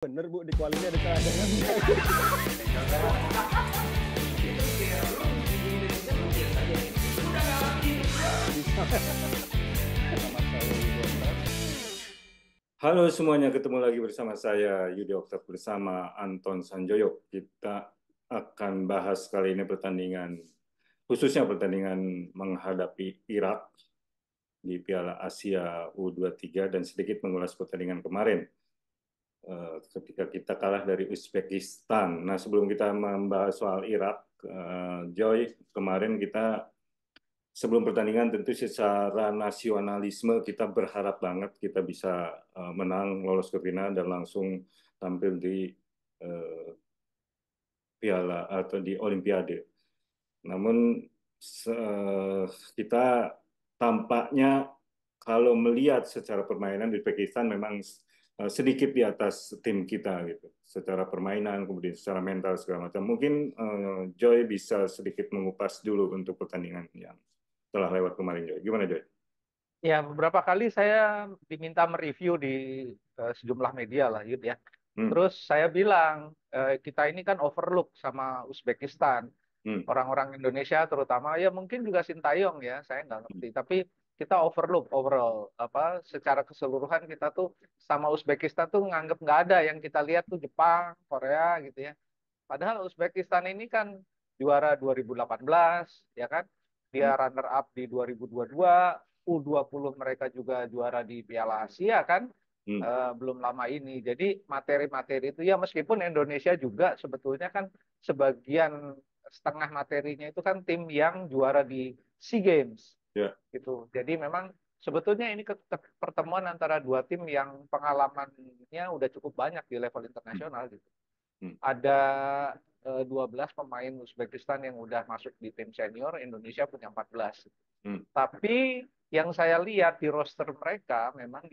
Bener Bu, di kualinya ada cadangan. Halo semuanya, ketemu lagi bersama saya Yudi Oktav bersama Anton Sanjoyo. Kita akan bahas kali ini pertandingan, khususnya pertandingan menghadapi Irak di Piala Asia U23 dan sedikit mengulas pertandingan kemarin ketika kita kalah dari Uzbekistan. Nah, sebelum kita membahas soal Irak, Joy, kemarin kita sebelum pertandingan tentu secara nasionalisme kita berharap banget kita bisa menang, lolos ke final dan langsung tampil di uh, Piala atau di Olimpiade. Namun kita tampaknya kalau melihat secara permainan di Uzbekistan memang sedikit di atas tim kita gitu. Secara permainan, kemudian secara mental segala macam. Mungkin Joy bisa sedikit mengupas dulu untuk pertandingan yang telah lewat kemarin, Joy. Gimana, Joy? Ya, beberapa kali saya diminta mereview di sejumlah media lah, Yud ya. Hmm, Terus saya bilang, kita ini kan overlook sama Uzbekistan. hmm, Orang-orang Indonesia terutama, ya mungkin juga Sintayong ya, saya nggak hmm, ngerti. Tapi kita overlook overall, apa secara keseluruhan kita tuh sama Uzbekistan tuh nganggep nggak ada. Yang kita lihat tuh Jepang, Korea gitu ya. Padahal Uzbekistan ini kan juara 2018, ya kan? hmm, Dia runner up di 2022, U20 mereka juga juara di Piala Asia kan? hmm, Belum lama ini. Jadi materi-materi itu ya meskipun Indonesia juga sebetulnya kan sebagian setengah materinya itu kan tim yang juara di SEA Games ya, gitu. Jadi memang sebetulnya ini pertemuan antara dua tim yang pengalamannya udah cukup banyak di level hmm, internasional gitu. hmm, Ada 12 pemain Uzbekistan yang udah masuk di tim senior, Indonesia punya 14. hmm, Tapi yang saya lihat di roster mereka memang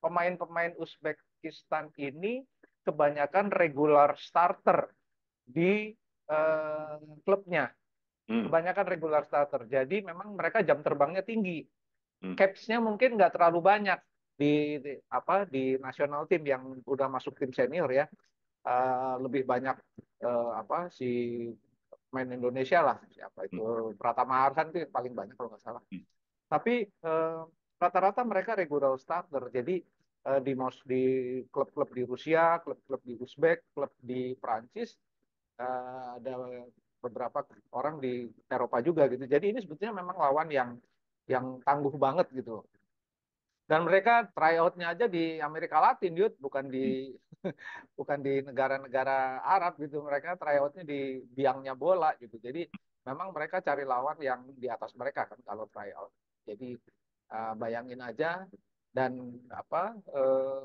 pemain-pemain Uzbekistan ini kebanyakan regular starter di klubnya. hmm, Kebanyakan regular starter. Jadi memang mereka jam terbangnya tinggi. hmm, Caps-nya mungkin nggak terlalu banyak di national team yang udah masuk tim senior ya. Lebih banyak si main Indonesia lah, siapa itu hmm, Pratama Arhan itu yang paling banyak kalau nggak salah. hmm, Tapi rata-rata mereka regular starter. Jadi di klub-klub di Rusia, klub-klub di Uzbek, klub di Prancis, ada beberapa orang di Eropa juga gitu. Jadi ini sebetulnya memang lawan yang tangguh banget gitu. Dan mereka tryoutnya aja di Amerika Latin, Yud, bukan di hmm, bukan di negara-negara Arab gitu. Mereka tryoutnya di biangnya bola gitu. Jadi memang mereka cari lawan yang di atas mereka kan kalau tryout. Jadi bayangin aja dan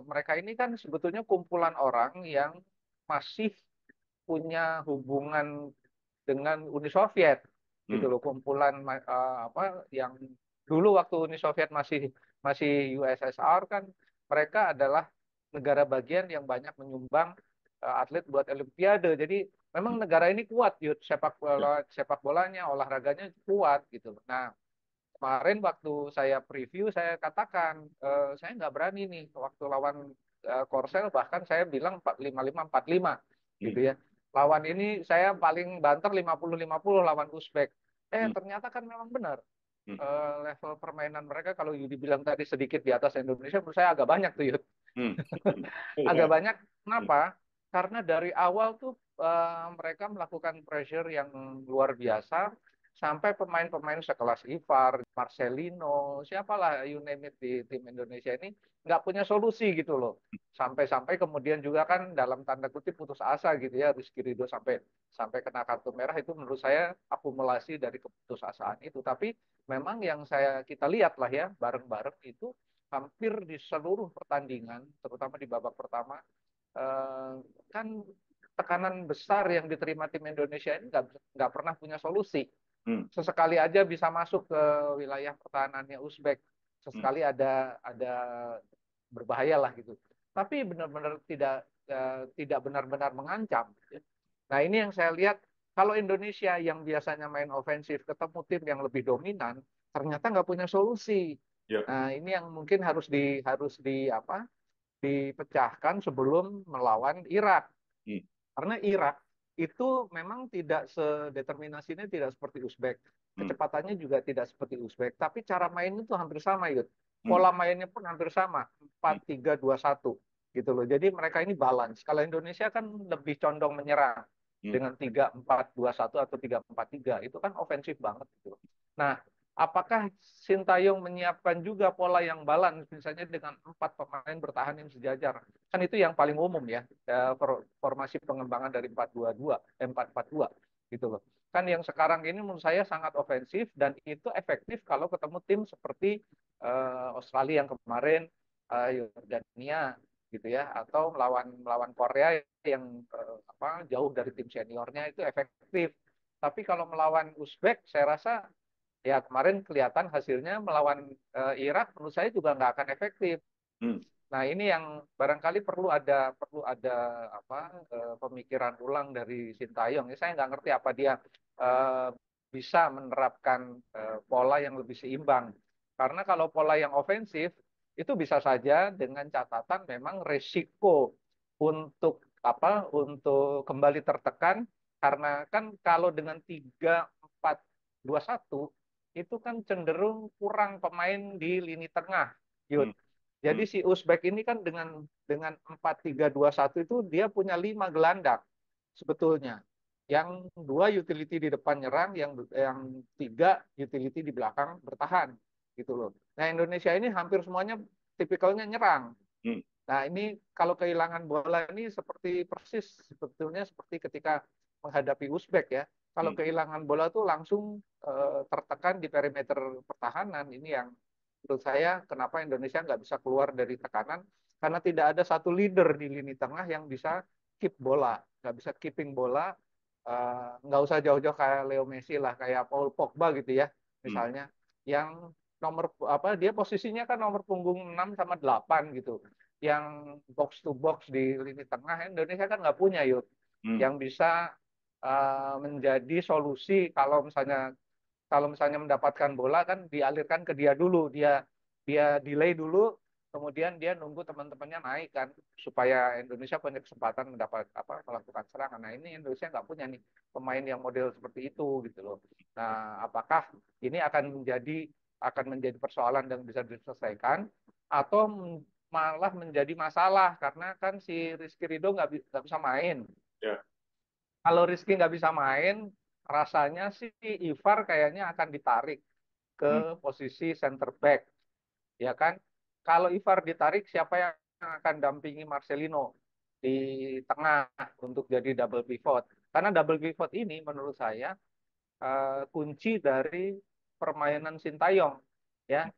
mereka ini kan sebetulnya kumpulan orang yang masih punya hubungan dengan Uni Soviet gitu hmm, loh, kumpulan yang dulu waktu Uni Soviet masih masih USSR kan mereka adalah negara bagian yang banyak menyumbang atlet buat Olimpiade. Jadi memang hmm, negara ini kuat, Yud, ya, sepak bolanya, olahraganya kuat gitu. Nah, kemarin waktu saya preview saya katakan saya nggak berani nih waktu lawan Korsel, bahkan saya bilang 455 hmm, gitu ya. Lawan ini saya paling banter 50-50 lawan Uzbek. hmm, Ternyata kan memang benar. hmm, Level permainan mereka kalau Yudi bilang tadi sedikit di atas Indonesia, menurut saya agak banyak tuh, Yud. hmm, hmm, Agak ya, banyak. hmm, Kenapa? Karena dari awal tuh mereka melakukan pressure yang luar biasa sampai pemain-pemain sekelas Ivar, Marcelino, siapalah you name it di tim Indonesia ini nggak punya solusi gitu loh. Sampai-sampai kemudian juga kan dalam tanda kutip putus asa gitu ya Rizky Ridho sampai sampai kena kartu merah itu menurut saya akumulasi dari keputusasaan itu. Tapi memang yang kita lihat lah ya bareng-bareng itu hampir di seluruh pertandingan, terutama di babak pertama, eh, kan tekanan besar yang diterima tim Indonesia ini nggak pernah punya solusi. hmm, Sesekali aja bisa masuk ke wilayah pertahanannya Uzbek, hmm, sesekali ada berbahaya lah gitu. Tapi benar-benar tidak benar-benar mengancam. Nah ini yang saya lihat kalau Indonesia yang biasanya main ofensif ketemu tim yang lebih dominan, ternyata nggak punya solusi. ya, Nah, ini yang mungkin harus di apa? dipecahkan sebelum melawan Irak. Hmm. Karena Irak itu memang tidak sedeterminasinya tidak seperti Uzbek. Kecepatannya juga tidak seperti Uzbek. Tapi cara mainnya itu hampir sama, Yud. Pola mainnya pun hampir sama. 4-3-2-1. Gitu loh. Jadi mereka ini balance. Kalau Indonesia kan lebih condong menyerang. Dengan 3-4-2-1 atau 3-4-3. Itu kan ofensif banget. Gitu. Nah, apakah Sintayong menyiapkan juga pola yang balance, misalnya dengan 4 pemain bertahan yang sejajar? Kan itu yang paling umum ya, formasi pengembangan dari 4-2-2, 4-4-2 gitu loh. Kan yang sekarang ini menurut saya sangat ofensif dan itu efektif kalau ketemu tim seperti Australia yang kemarin, Yordania gitu ya, atau melawan Korea yang jauh dari tim seniornya itu efektif. Tapi kalau melawan Uzbek, saya rasa ya kemarin kelihatan hasilnya melawan Irak menurut saya juga nggak akan efektif. Nah ini yang barangkali perlu ada pemikiran ulang dari Sintayong. Saya nggak ngerti apa dia eh, bisa menerapkan pola yang lebih seimbang. Karena kalau pola yang ofensif itu bisa saja dengan catatan memang resiko untuk kembali tertekan karena kan kalau dengan 3-4-2-1 itu kan cenderung kurang pemain di lini tengah, Yud. Jadi si Uzbek ini kan dengan 4-3-2-1 itu dia punya 5 gelandang sebetulnya. Yang 2 utility di depan nyerang, yang 3 utility di belakang bertahan gitu loh. Nah, Indonesia ini hampir semuanya tipikalnya nyerang. Nah, ini kalau kehilangan bola ini seperti persis sebetulnya seperti ketika menghadapi Uzbek ya. Kalau kehilangan bola tuh langsung tertekan di perimeter pertahanan. Ini yang menurut saya kenapa Indonesia nggak bisa keluar dari tekanan karena tidak ada satu leader di lini tengah yang bisa keep bola, nggak bisa keeping bola, nggak usah jauh-jauh kayak Leo Messi lah, kayak Paul Pogba gitu ya, misalnya, yang nomor dia posisinya kan nomor punggung 6 sama 8 gitu, yang box to box di lini tengah Indonesia kan nggak punya yuk, yang bisa menjadi solusi kalau misalnya mendapatkan bola kan dialirkan ke dia dulu, dia dia delay dulu, kemudian dia nunggu teman-temannya naik kan supaya Indonesia punya kesempatan melakukan serangan. Nah ini Indonesia nggak punya nih pemain yang model seperti itu gitu loh. Nah apakah ini akan menjadi persoalan dan bisa diselesaikan atau malah menjadi masalah karena kan si Rizky Ridho nggak bisa main. Ya. Kalau Rizky nggak bisa main, rasanya sih Ivar kayaknya akan ditarik ke posisi center back, ya kan? Kalau Ivar ditarik, siapa yang akan dampingi Marcelino di tengah untuk jadi double pivot? Karena double pivot ini menurut saya kunci dari permainan Sintayong. Ya,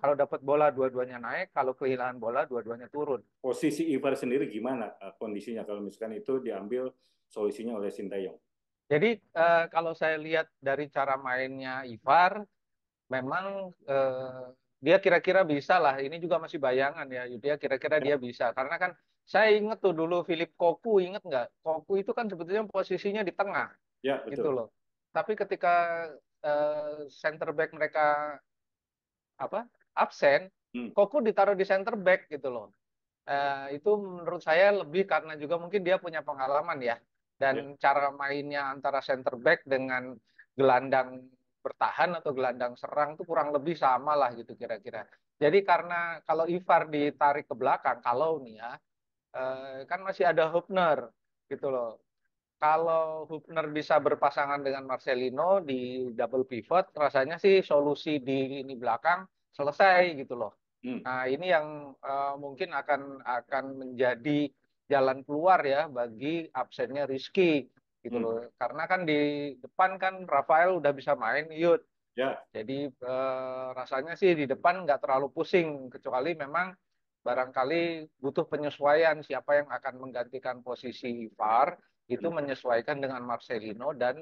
kalau dapat bola dua-duanya naik, kalau kehilangan bola dua-duanya turun. Posisi Ivar sendiri gimana kondisinya kalau misalkan itu diambil solusinya oleh Sintayong? Jadi kalau saya lihat dari cara mainnya Ivar, memang dia kira-kira bisa lah. Ini juga masih bayangan ya. Dia kira-kira dia bisa. Karena kan saya inget tuh dulu Philip Cocu, inget nggak? Cocu itu kan sebetulnya posisinya di tengah, Ya, gitu betul. loh. Tapi ketika center back mereka absen, Cocu ditaruh di center back gitu loh. Itu menurut saya lebih karena juga mungkin dia punya pengalaman ya. Ya. Dan cara mainnya antara center back dengan gelandang bertahan atau gelandang serang itu kurang lebih sama lah gitu kira-kira. Jadi karena kalau Ivar ditarik ke belakang, kalau nih ya, kan masih ada Hubner gitu loh. Kalau Hubner bisa berpasangan dengan Marcelino di double pivot, rasanya sih solusi di lini belakang selesai gitu loh. Nah, ini yang mungkin akan menjadi jalan keluar ya bagi absennya Rizky gitu loh. Karena kan di depan kan Rafael udah bisa main, Yud. Ya. Jadi rasanya sih di depan nggak terlalu pusing, kecuali memang barangkali butuh penyesuaian siapa yang akan menggantikan posisi VAR, itu menyesuaikan dengan Marcelino dan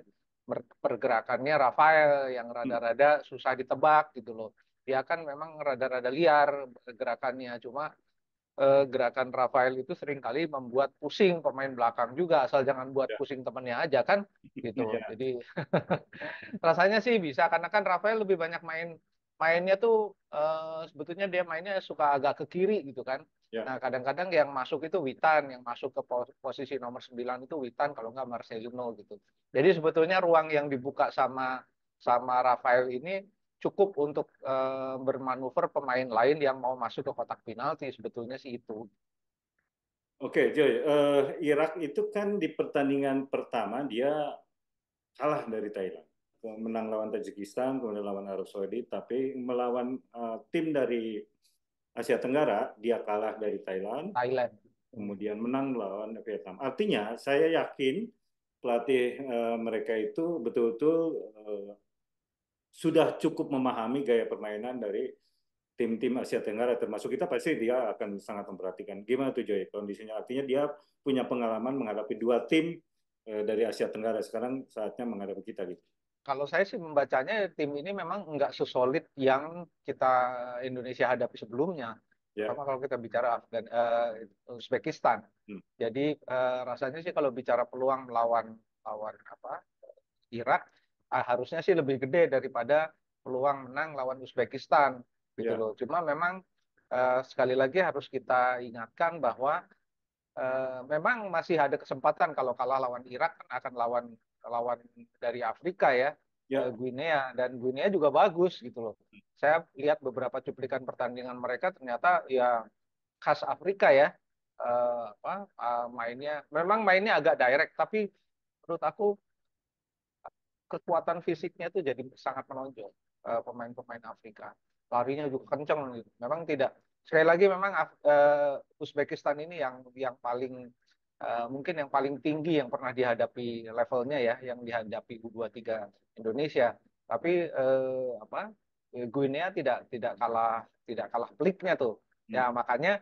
pergerakannya Rafael yang rada-rada susah ditebak gitu loh. Dia kan memang rada-rada liar gerakannya, cuma gerakan Rafael itu seringkali membuat pusing pemain belakang juga, asal jangan buat pusing temennya aja kan gitu. Ya. Jadi rasanya sih bisa karena kan Rafael lebih banyak mainnya tuh sebetulnya dia mainnya suka agak ke kiri gitu kan. Ya. Nah, kadang-kadang yang masuk itu Witan, yang masuk ke posisi nomor 9 itu Witan, kalau nggak Marcelino gitu. Jadi sebetulnya ruang yang dibuka sama Rafael ini cukup untuk bermanuver pemain lain yang mau masuk ke kotak penalti, sebetulnya sih itu. Oke, Joy. Irak itu kan di pertandingan pertama dia kalah dari Thailand. Menang lawan Tajikistan, kemudian lawan Arab Saudi, tapi melawan tim dari Asia Tenggara, dia kalah dari Thailand, Thailand. kemudian menang lawan Vietnam. Artinya, saya yakin pelatih mereka itu betul-betul sudah cukup memahami gaya permainan dari tim-tim Asia Tenggara, termasuk kita pasti dia akan sangat memperhatikan. Gimana tuh Joy kondisinya? Artinya dia punya pengalaman menghadapi dua tim dari Asia Tenggara. Sekarang saatnya menghadapi kita gitu. Kalau saya sih membacanya tim ini memang nggak sesolid yang kita Indonesia hadapi sebelumnya. Ya. Terutama kalau kita bicara Uzbekistan. Hmm. Jadi rasanya sih kalau bicara peluang melawan lawan apa Irak harusnya sih lebih gede daripada peluang menang lawan Uzbekistan gitu Ya. loh. Cuma memang sekali lagi harus kita ingatkan bahwa memang masih ada kesempatan kalau kalah lawan Irak kan akan lawan lawan dari Afrika ya, Ya. Guinea, dan Guinea juga bagus gitu loh. Saya lihat beberapa cuplikan pertandingan mereka ternyata ya khas Afrika ya, mainnya memang mainnya agak direct tapi menurut aku kekuatan fisiknya itu jadi sangat menonjol pemain-pemain Afrika. Larinya juga kencang gitu. Memang tidak. Sekali lagi memang Uzbekistan ini yang paling mungkin yang paling tinggi yang pernah dihadapi levelnya ya, yang dihadapi U23 Indonesia. Tapi Guinea tidak kalah peliknya tuh. Hmm. Ya makanya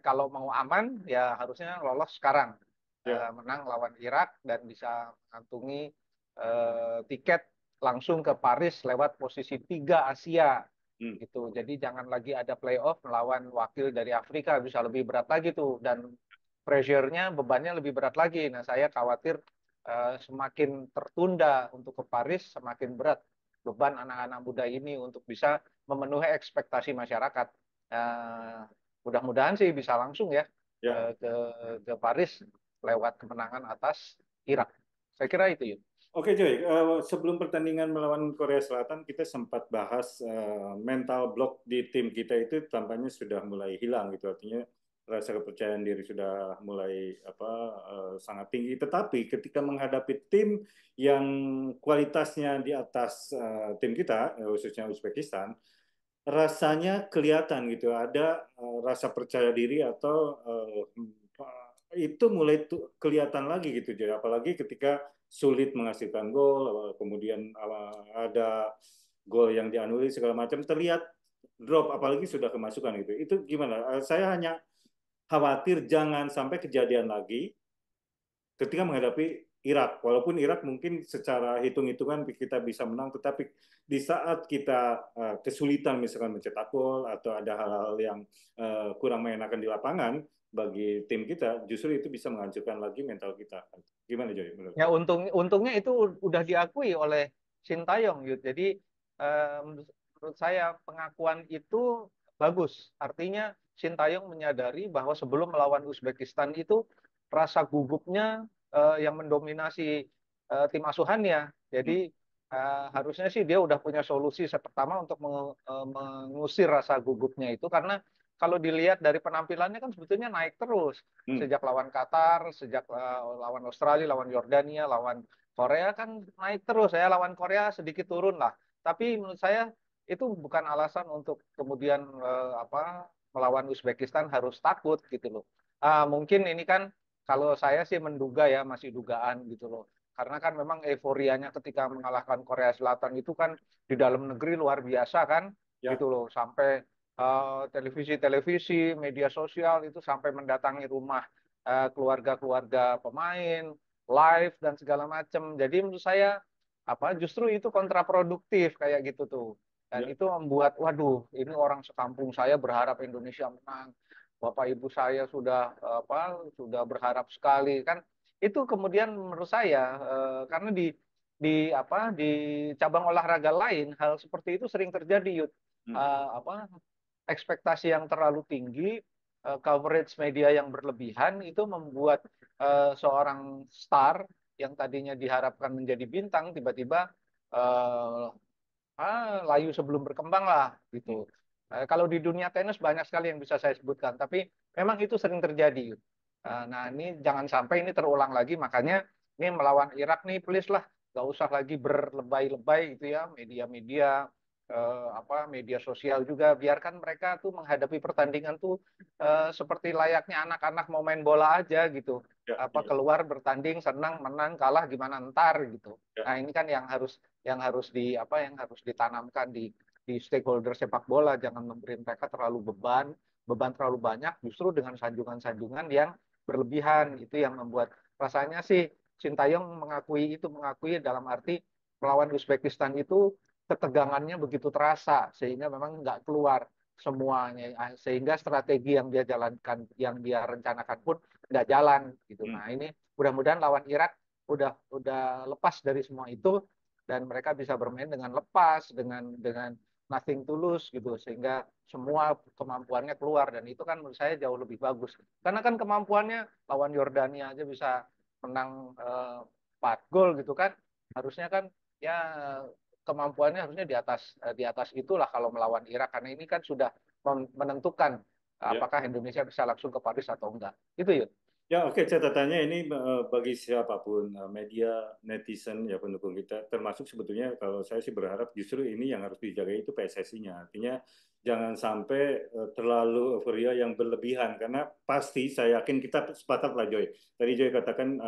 kalau mau aman ya harusnya lolos sekarang. Ya. Menang lawan Irak dan bisa mengantungi tiket langsung ke Paris lewat posisi 3 Asia Hmm. gitu. Jadi jangan lagi ada playoff melawan wakil dari Afrika, bisa lebih berat lagi tuh dan pressure-nya bebannya lebih berat lagi. Nah, saya khawatir semakin tertunda untuk ke Paris, semakin berat beban anak-anak muda ini untuk bisa memenuhi ekspektasi masyarakat. Uh, Mudah-mudahan sih bisa langsung ya Ya. ke Paris lewat kemenangan atas Irak. Saya kira itu, Yud. Oke Joy, sebelum pertandingan melawan Korea Selatan kita sempat bahas mental block di tim kita itu tampaknya sudah mulai hilang gitu, artinya rasa kepercayaan diri sudah mulai sangat tinggi. Tetapi ketika menghadapi tim yang kualitasnya di atas tim kita, khususnya Uzbekistan, rasanya kelihatan gitu ada rasa percaya diri atau itu mulai kelihatan lagi gitu jadi apalagi ketika sulit menghasilkan gol kemudian ada gol yang dianulir segala macam terlihat drop apalagi sudah kemasukan gitu itu gimana saya hanya khawatir jangan sampai kejadian lagi ketika menghadapi Irak. Walaupun Irak mungkin secara hitung-hitungan kita bisa menang, tetapi di saat kita kesulitan misalkan mencetak gol atau ada hal-hal yang kurang mengenakan di lapangan bagi tim kita, justru itu bisa menghancurkan lagi mental kita. Gimana Joy? Ya untungnya itu udah diakui oleh Sintayong, Yud. Jadi menurut saya pengakuan itu bagus. Artinya Sintayong menyadari bahwa sebelum melawan Uzbekistan itu rasa gugupnya yang mendominasi tim asuhannya. Hmm. Jadi harusnya sih dia udah punya solusi pertama untuk mengusir rasa gugupnya itu karena kalau dilihat dari penampilannya kan sebetulnya naik terus Hmm. sejak lawan Qatar, sejak lawan Australia, lawan Yordania, lawan Korea kan naik terus. Saya lawan Korea sedikit turun lah. Tapi menurut saya itu bukan alasan untuk kemudian melawan Uzbekistan harus takut gitu loh. Mungkin ini kan kalau saya sih menduga ya masih dugaan gitu loh. Karena kan memang euforianya ketika mengalahkan Korea Selatan itu kan di dalam negeri luar biasa kan Ya. gitu loh. Sampai televisi-televisi, media sosial itu sampai mendatangi rumah keluarga-keluarga pemain, live dan segala macam. Jadi menurut saya justru itu kontraproduktif kayak gitu tuh. Dan Ya. itu membuat waduh, ini orang sekampung saya berharap Indonesia menang. Bapak Ibu saya sudah berharap sekali kan. Itu kemudian menurut saya karena di cabang olahraga lain hal seperti itu sering terjadi Yud. Hmm. Ekspektasi yang terlalu tinggi coverage media yang berlebihan itu membuat seorang star yang tadinya diharapkan menjadi bintang tiba-tiba eh, layu sebelum berkembang lah gitu. Kalau di dunia tenis banyak sekali yang bisa saya sebutkan, tapi memang itu sering terjadi. Nah ini jangan sampai ini terulang lagi, makanya ini melawan Irak nih, please lah, nggak usah lagi berlebay-lebay gitu ya, media-media apa media sosial juga, biarkan mereka tuh menghadapi pertandingan tuh seperti layaknya anak-anak mau main bola aja gitu. Ya, Apa ya, keluar bertanding senang menang kalah gimana ntar gitu. ya. Nah ini kan yang harus yang harus ditanamkan di stakeholder sepak bola, jangan memberi mereka terlalu beban terlalu banyak justru dengan sanjungan-sanjungan yang berlebihan. Itu yang membuat rasanya sih Sintayong mengakui dalam arti melawan Uzbekistan itu ketegangannya begitu terasa sehingga memang nggak keluar semuanya, sehingga strategi yang dia jalankan yang dia rencanakan pun nggak jalan gitu. Hmm. Nah ini mudah-mudahan lawan Irak udah lepas dari semua itu dan mereka bisa bermain dengan lepas, dengan nothing tulus gitu, sehingga semua kemampuannya keluar, dan itu kan menurut saya jauh lebih bagus karena kan kemampuannya lawan Yordania aja bisa menang 4 gol gitu kan, harusnya kan ya kemampuannya harusnya di atas itulah kalau melawan Irak, karena ini kan sudah menentukan Ya. apakah Indonesia bisa langsung ke Paris atau enggak itu ya. Ya, oke, catatannya ini bagi siapapun, media, netizen, ya pendukung kita, termasuk sebetulnya kalau saya sih berharap justru ini yang harus dijaga itu PSSI-nya. Artinya jangan sampai terlalu euforia yang berlebihan, karena pasti saya yakin kita sepakat lah Joy. Tadi Joy katakan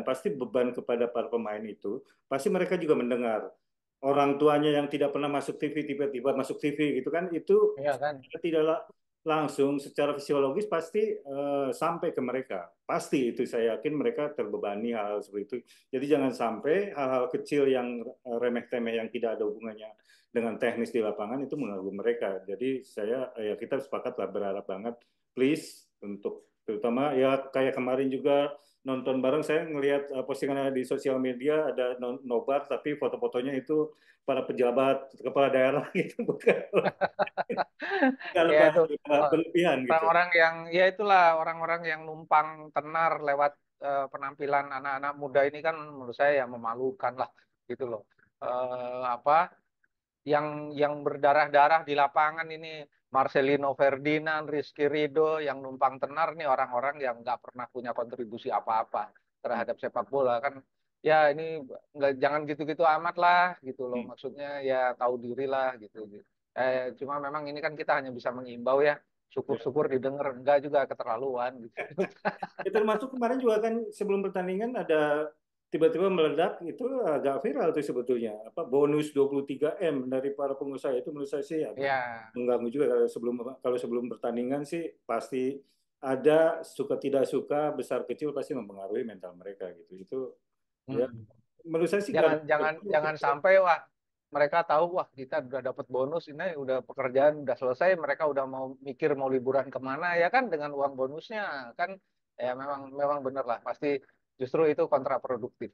pasti beban kepada para pemain itu, pasti mereka juga mendengar orang tuanya yang tidak pernah masuk TV tiba-tiba masuk TV gitu kan, itu Iya kan. tidak langsung secara fisiologis pasti sampai ke mereka. Pasti itu saya yakin mereka terbebani hal-hal seperti itu. Jadi jangan sampai hal-hal kecil yang remeh-temeh yang tidak ada hubungannya dengan teknis di lapangan itu mengganggu mereka. Jadi ya kita sepakat lah berharap banget please untuk terutama ya kayak kemarin juga nonton bareng saya ngelihat postingan di sosial media ada nobar tapi foto-fotonya itu para pejabat kepala daerah gitu bukan nggak Ya lepas itu berlebihan gitu. orang-orang yang ya itulah orang-orang yang numpang tenar lewat penampilan anak-anak muda ini kan menurut saya ya memalukan lah gitu loh. Apa yang berdarah-darah di lapangan ini Marcelino Ferdinand, Rizky Ridho yang numpang tenar nih orang-orang yang nggak pernah punya kontribusi apa-apa terhadap sepak bola kan. Ya ini nggak, jangan gitu-gitu amat lah gitu loh, maksudnya ya tahu diri lah gitu. Cuma memang ini kan kita hanya bisa mengimbau ya, Ya. syukur-syukur didengar, enggak juga keterlaluan gitu. Ya, termasuk kemarin juga kan sebelum pertandingan ada tiba-tiba meledak itu agak viral tuh sebetulnya apa bonus 23 M dari para pengusaha itu menurut saya sih agak Ya. mengganggu juga kalau sebelum pertandingan sih pasti ada suka tidak suka besar kecil pasti mempengaruhi mental mereka gitu itu ya Hmm. menurut saya sih Jangan jangan jangan sampai wah mereka tahu wah kita udah dapat bonus ini, udah pekerjaan udah selesai, mereka udah mau mikir mau liburan kemana ya kan dengan uang bonusnya kan. Ya memang memang bener lah, pasti justru itu kontraproduktif.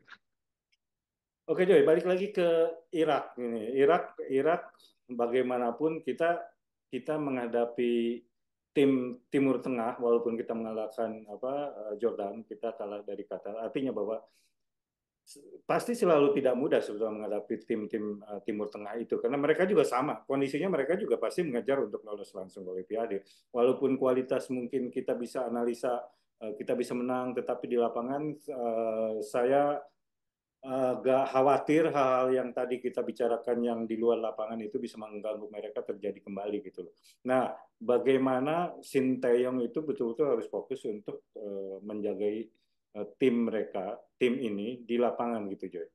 Oke Joy, balik lagi ke Irak ini. Irak bagaimanapun kita menghadapi tim Timur Tengah walaupun kita mengalahkan Jordan, kita kalah dari Qatar. Artinya bahwa pasti selalu tidak mudah sebetulnya menghadapi tim-tim Timur Tengah itu karena mereka juga sama kondisinya, mereka juga pasti mengejar untuk lolos langsung ke Olimpiade. Walaupun kualitas mungkin kita bisa analisa kita bisa menang, tetapi di lapangan saya agak khawatir hal-hal yang tadi kita bicarakan yang di luar lapangan itu bisa mengganggu mereka terjadi kembali gitu loh. Nah, bagaimana Sinteyong itu betul-betul harus fokus untuk menjaga tim ini di lapangan gitu, Joy.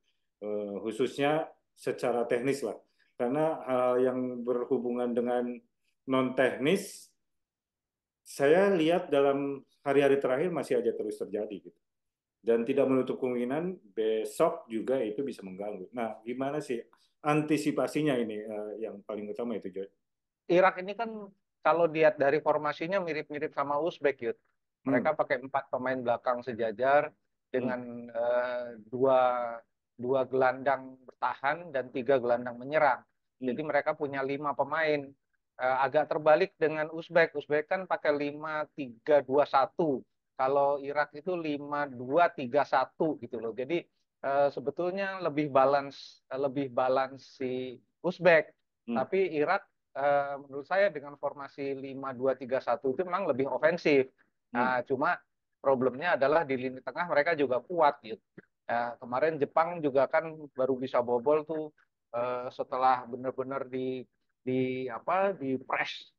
Khususnya secara teknis lah. Karena hal yang berhubungan dengan non teknis saya lihat dalam hari-hari terakhir masih aja terus terjadi gitu dan tidak menutup kemungkinan besok juga itu bisa mengganggu. Nah, gimana sih antisipasinya ini yang paling utama itu, Joy? Irak ini kan kalau lihat dari formasinya mirip-mirip sama Uzbek Yud. Hmm, Mereka pakai 4 pemain belakang sejajar hmm, dengan dua dua gelandang bertahan dan 3 gelandang menyerang. hmm, Jadi mereka punya 5 pemain agak terbalik dengan Uzbek. Uzbek kan pakai 5-3-2-1. Kalau Irak itu 5-2-3-1 gitu loh. Jadi sebetulnya lebih balance si Uzbek. Tapi Irak menurut saya dengan formasi 5-2-3-1 itu memang lebih ofensif. Cuma problemnya adalah di lini tengah mereka juga kuat gitu. Kemarin Jepang juga kan baru bisa bobol tuh setelah benar-benar di press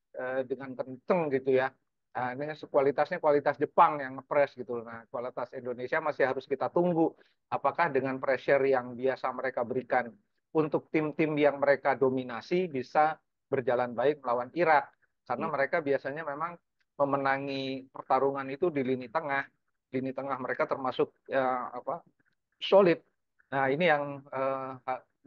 dengan kenceng gitu ya. Nah, ini kualitasnya kualitas Jepang yang ngepres gitu. Nah, kualitas Indonesia masih harus kita tunggu. Apakah dengan pressure yang biasa mereka berikan untuk tim-tim yang mereka dominasi bisa berjalan baik melawan Irak? Karena mereka biasanya memang memenangi pertarungan itu di lini tengah. Lini tengah mereka termasuk solid. Nah, ini yang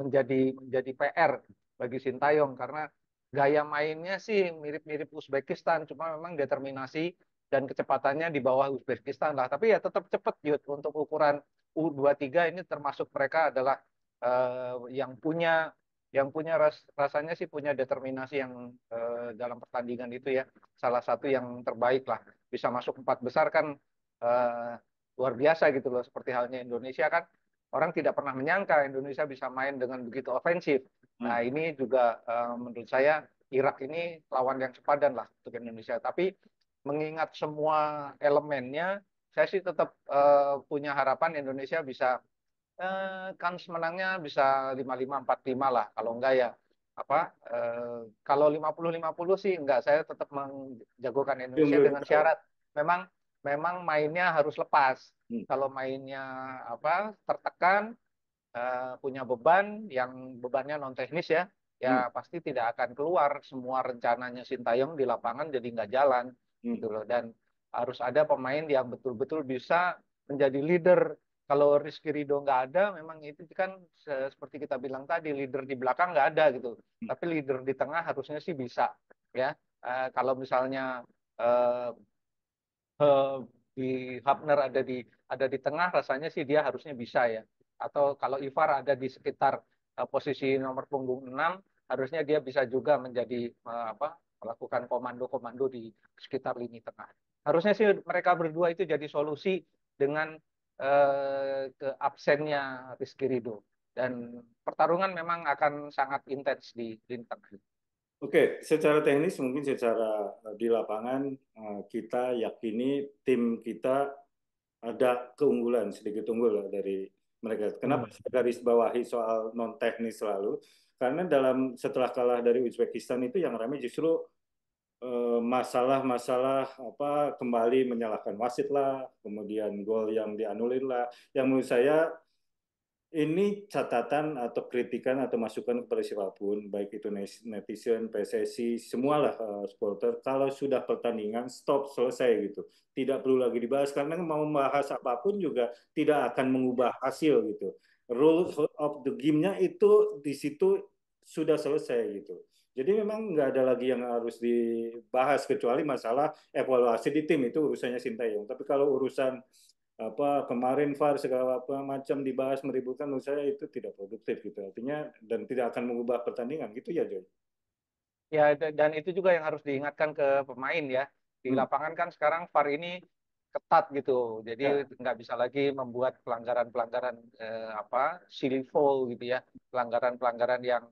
menjadi PR bagi Sintayong karena gaya mainnya sih mirip-mirip Uzbekistan, cuma memang determinasi dan kecepatannya di bawah Uzbekistan lah. Tapi ya tetap cepat Yud untuk ukuran U23 ini termasuk mereka adalah yang punya rasanya sih punya determinasi yang dalam pertandingan itu ya salah satu yang terbaik lah. Bisa masuk 4 besar kan eh, luar biasa gitu loh. Seperti halnya Indonesia kan orang tidak pernah menyangka Indonesia bisa main dengan begitu ofensif. Nah, ini juga menurut saya Irak ini lawan yang sepadan lah untuk Indonesia. Tapi mengingat semua elemennya, saya sih tetap punya harapan Indonesia bisa kans menangnya bisa 5-5 4-5 lah. Kalau enggak ya apa kalau 50-50 sih enggak, saya tetap menjagokan Indonesia dengan syarat memang memang mainnya harus lepas. Kalau mainnya tertekan punya beban yang bebannya non teknis ya pasti tidak akan keluar semua rencananya Sintayong di lapangan jadi nggak jalan gitu loh. Dan harus ada pemain yang betul-betul bisa menjadi leader. Kalau Rizky Ridho nggak ada, memang itu kan seperti kita bilang tadi leader di belakang nggak ada gitu. Tapi leader di tengah harusnya sih bisa ya. Kalau misalnya eh, eh, di Hapner ada di tengah, rasanya sih dia harusnya bisa ya. Atau kalau Ivar ada di sekitar posisi nomor punggung 6, harusnya dia bisa juga menjadi melakukan komando-komando di sekitar lini tengah. Harusnya sih mereka berdua itu jadi solusi dengan keabsennya Rizky Ridho. Dan pertarungan memang akan sangat intens di lini tengah. Oke, secara teknis mungkin secara di lapangan kita yakini tim kita ada keunggulan, sedikit unggul lah dari mereka. Kenapa saya garis bawahi soal non teknis selalu? Karena setelah kalah dari Uzbekistan itu yang ramai justru masalah-masalah apa kembali menyalahkan wasit lah, kemudian gol yang dianulir lah. Yang menurut saya ini catatan atau kritikan atau masukan kepada siapapun, baik itu netizen, PSSI, semualah supporter. Kalau sudah pertandingan, stop, selesai gitu. Tidak perlu lagi dibahas karena mau membahas apapun juga tidak akan mengubah hasil gitu. Rules of the game-nya itu di situ sudah selesai gitu. Jadi memang nggak ada lagi yang harus dibahas kecuali masalah evaluasi di tim itu urusannya Sintayong. Tapi kalau urusan kemarin VAR segala macam dibahas meributkan menurut saya itu tidak produktif gitu artinya dan tidak akan mengubah pertandingan gitu ya Joy. Ya, dan itu juga yang harri diingatkan ke pemain ya. Di lapangan kan sekarang VAR ini ketat gitu. Jadi nggak bisa lagi membuat pelanggaran-pelanggaran silly foul gitu ya. Pelanggaran-pelanggaran yang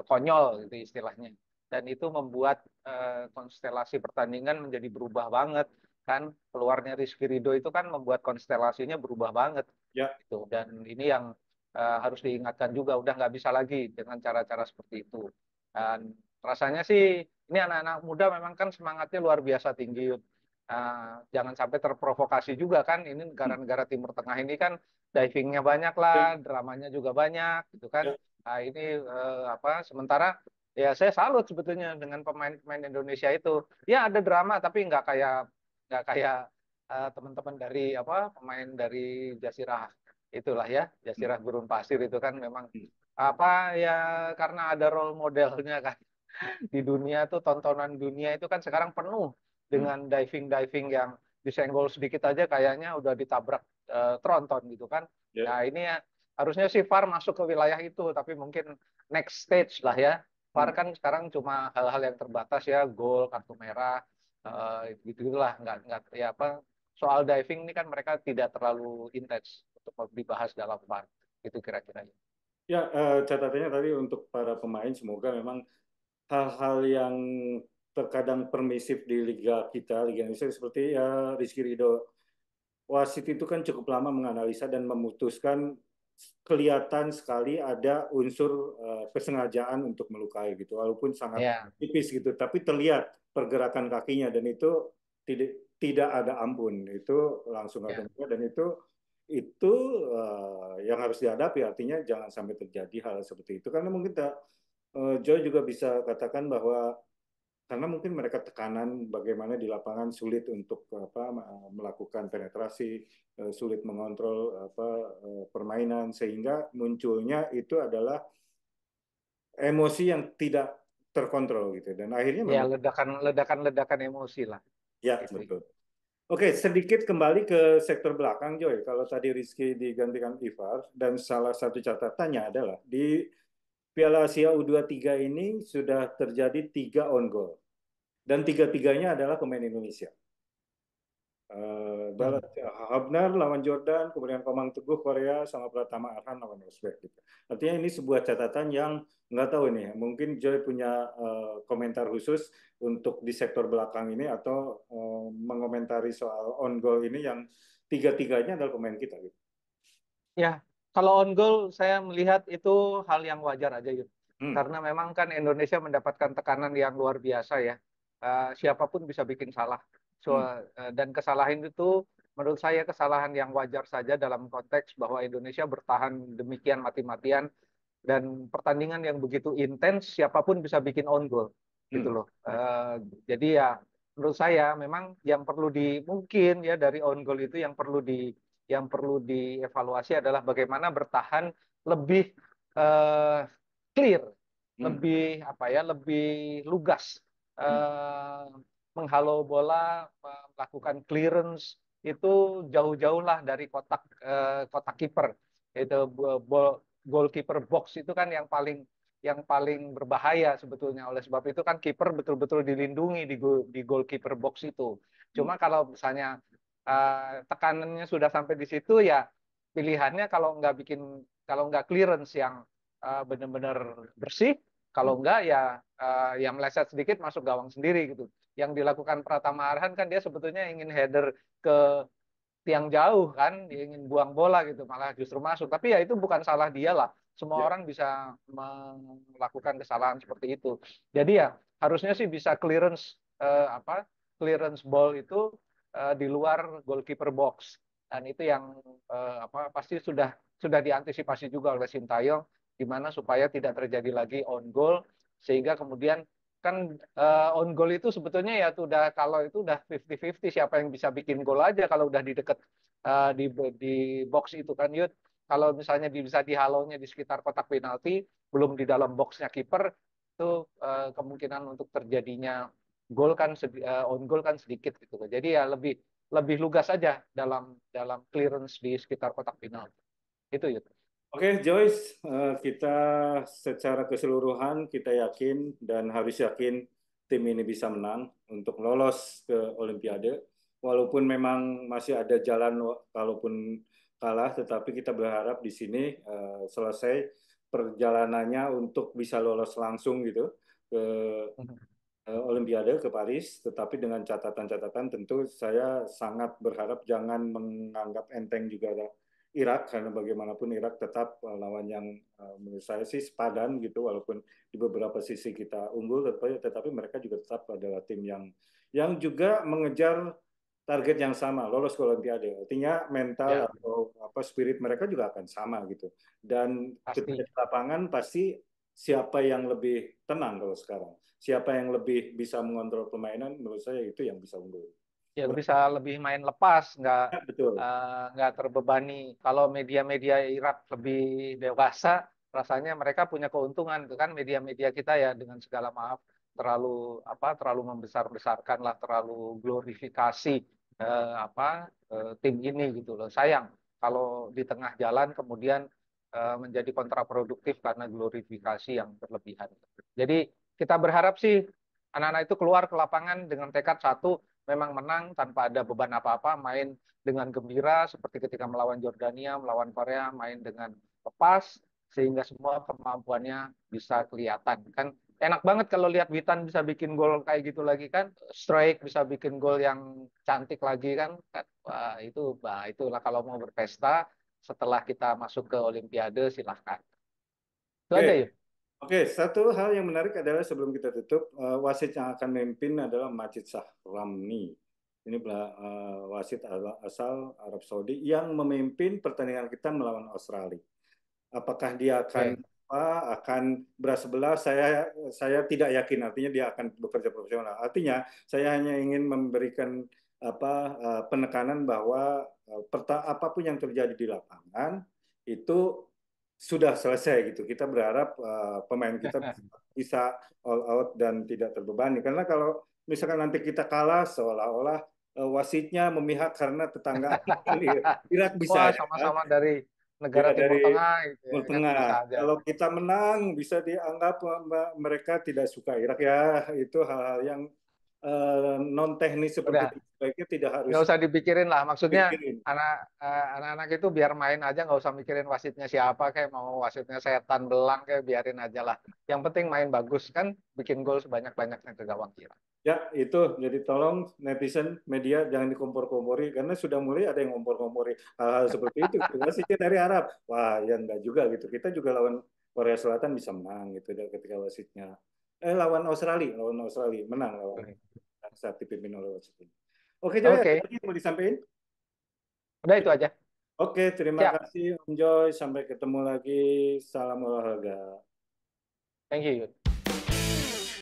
konyol gitu istilahnya. Dan itu membuat konstelasi pertandingan menjadi berubah banget. Kan keluarnya Rizky Ridho itu kan membuat konstelasinya berubah banget. Ya. Gitu. Dan ini yang harus diingatkan juga. Udah nggak bisa lagi dengan cara-cara seperti itu. Dan rasanya sih ini anak-anak muda memang kan semangatnya luar biasa tinggi. Jangan sampai terprovokasi juga kan. Ini negara-negara Timur Tengah ini kan divingnya banyak lah, dramanya juga banyak, gitu kan. Nah, ini sementara ya saya salut sebetulnya dengan pemain-pemain Indonesia itu. Ya ada drama tapi nggak kayak teman-teman dari pemain dari Jasirah itulah ya, Jasirah Gurun Pasir itu kan memang ya karena ada role modelnya kan di dunia tuh tontonan dunia itu kan sekarang penuh dengan diving yang disenggol sedikit aja kayaknya udah ditabrak tronton gitu kan. Nah ini ya, harusnya sih VAR masuk ke wilayah itu tapi mungkin next stage lah ya. VAR kan sekarang cuma hal-hal yang terbatas ya, gol, kartu merah, gitu-gitulah. Nggak ya apa, soal diving ini kan mereka tidak terlalu intens untuk dibahas dalam VAR. Itu kira-kira. Ya, catatannya tadi untuk para pemain, semoga memang hal-hal yang terkadang permisif di Liga kita, Liga Indonesia, seperti ya Rizky Ridho. Wasit itu kan cukup lama menganalisa dan memutuskan, kelihatan sekali ada unsur kesengajaan untuk melukai gitu, walaupun sangat Ya, tipis gitu, tapi terlihat pergerakan kakinya dan itu tidak ada ampun, itu langsung ya. kartu merah dan itu yang harus dihadapi, artinya jangan sampai terjadi hal seperti itu karena mungkin Joy juga bisa katakan bahwa karena mungkin mereka tekanan bagaimana di lapangan sulit untuk melakukan penetrasi, sulit mengontrol permainan sehingga munculnya itu adalah emosi yang tidak terkontrol gitu dan akhirnya Ya, memang ledakan emosi lah. ya Gitu. betul. Oke, sedikit kembali ke sektor belakang Joy. Kalau tadi Rizky digantikan Ivar dan salah satu catatannya adalah di Piala Asia U23 ini sudah terjadi 3 on goal dan tiga-tiganya adalah pemain Indonesia. Hmm. Habnar lawan Jordan, kemudian Komang Teguh Korea, sama Pratama Arhan lawan Uzbek. Gitu. Artinya ini sebuah catatan yang nggak tahu nih, mungkin Joy punya komentar khusus untuk di sektor belakang ini atau mengomentari soal on goal ini yang tiga-tiganya adalah pemain kita. Gitu. Ya, kalau on goal saya melihat itu hal yang wajar aja gitu. Hmm. Karena memang kan Indonesia mendapatkan tekanan yang luar biasa ya. Siapapun bisa bikin salah. Hmm. Dan kesalahan itu menurut saya kesalahan yang wajar saja dalam konteks bahwa Indonesia bertahan demikian mati-matian dan pertandingan yang begitu intens siapapun bisa bikin on goal gitu Hmm. loh. Jadi ya menurut saya memang yang perlu mungkin ya dari on goal itu yang perlu dievaluasi adalah bagaimana bertahan lebih eh, clear, Hmm. lebih apa ya, lebih lugas, Hmm. menghalau bola, melakukan clearance itu jauh-jauh lah dari kotak kiper. Itu goalkeeper box itu kan yang paling berbahaya sebetulnya. Oleh sebab itu kan kiper betul-betul dilindungi di goalkeeper box itu. Hmm. Cuma kalau misalnya tekanannya sudah sampai di situ ya pilihannya kalau nggak clearance yang benar-benar bersih, kalau Hmm. enggak ya yang meleset sedikit masuk gawang sendiri gitu. Yang dilakukan Pratama Arhan kan dia sebetulnya ingin header ke tiang jauh kan, dia ingin buang bola gitu, malah justru masuk. Tapi ya itu bukan salah dia lah. Semua Ya. orang bisa melakukan kesalahan seperti itu. Jadi ya harusnya sih bisa clearance ball itu di luar goalkeeper box. Dan itu yang pasti sudah diantisipasi juga oleh Sintayong gimana supaya tidak terjadi lagi on goal sehingga kemudian kan on goal itu sebetulnya ya tuh udah kalau itu udah 50-50 siapa yang bisa bikin gol aja kalau udah di deket di box itu kan Yud. Kalau misalnya bisa dihalonya di sekitar kotak penalti, belum di dalam boxnya kiper, itu kemungkinan untuk terjadinya on goal kan sedikit gitu. Jadi ya lebih lebih lugas aja dalam dalam clearance di sekitar kotak penalti. Itu Yud. Oke, Joyce, kita secara keseluruhan kita yakin dan harus yakin tim ini bisa menang untuk lolos ke Olimpiade. Walaupun memang masih ada jalan, kalaupun kalah, tetapi kita berharap di sini selesai perjalanannya untuk bisa lolos langsung gitu ke Olimpiade ke Paris. Tetapi dengan catatan-catatan tentu saya sangat berharap jangan menganggap enteng juga Irak karena bagaimanapun Irak tetap lawan yang menurut saya sih sepadan gitu walaupun di beberapa sisi kita unggul tetapi mereka juga tetap adalah tim yang juga mengejar target yang sama lolos ke Olimpiade artinya mental Ya, atau spirit mereka juga akan sama gitu dan ketika pasti. di lapangan pasti siapa yang lebih tenang kalau sekarang siapa yang lebih bisa mengontrol permainan menurut saya itu yang bisa unggul. Ya bisa lebih main lepas, Ya, betul. nggak terbebani. Kalau media-media Irak lebih dewasa, rasanya mereka punya keuntungan itu kan media-media kita ya dengan segala maaf terlalu membesar-besarkan lah, terlalu glorifikasi tim ini gitu loh. Sayang kalau di tengah jalan kemudian menjadi kontraproduktif karena glorifikasi yang berlebihan. Jadi kita berharap sih anak-anak itu keluar ke lapangan dengan tekad satu, memang menang tanpa ada beban apa-apa, main dengan gembira seperti ketika melawan Jordania, melawan Korea, main dengan lepas sehingga semua kemampuannya bisa kelihatan. Kan enak banget kalau lihat Witan bisa bikin gol kayak gitu lagi kan, Strike bisa bikin gol yang cantik lagi kan. Wah, itulah kalau mau berpesta setelah kita masuk ke Olimpiade silahkan. Itu Oke, aja ya. oke. Satu hal yang menarik adalah sebelum kita tutup, wasit yang akan memimpin adalah Majid Shahramni. Ini wasit asal Arab Saudi yang memimpin pertandingan kita melawan Australia. Apakah dia akan Oke. akan beras sebelah? Saya tidak yakin. Artinya dia akan bekerja profesional. Artinya saya hanya ingin memberikan penekanan bahwa apapun yang terjadi di lapangan itu sudah selesai gitu. Kita berharap pemain kita bisa all out dan tidak terbebani. Karena kalau misalkan nanti kita kalah seolah-olah wasitnya memihak karena tetangga Irak Wah, bisa ya kan? sama-sama dari negara Ya Timur dari Tengah gitu ya Timur kan bisa Tengah. aja. Kalau kita menang bisa dianggap mereka tidak suka Irak ya. Itu hal-hal yang non teknis seperti Udah, itu sebaiknya tidak harus nggak usah dipikirin lah. Maksudnya pikirin. anak-anak itu biar main aja, nggak usah mikirin wasitnya siapa, kayak mau wasitnya setan belang kayak biarin aja lah. Yang penting main bagus kan, bikin gol sebanyak-banyaknya ke gawang kira. Ya, itu. Jadi tolong netizen, media jangan dikompor-kompori karena sudah mulai ada yang ngompor-ngompori hal-hal seperti itu. Wasitnya dari Arab. Wah, ya enggak juga gitu. Kita juga lawan Korea Selatan bisa menang gitu ketika wasitnya. Lawan Australia menang lawan saat dipimpin oleh wasit. Oke, Joy, ada Oke, lagi yang mau disampaikan? udah itu aja. Oke, terima Siap. kasih Om Joy. Sampai ketemu lagi. Salam olahraga. Thank you.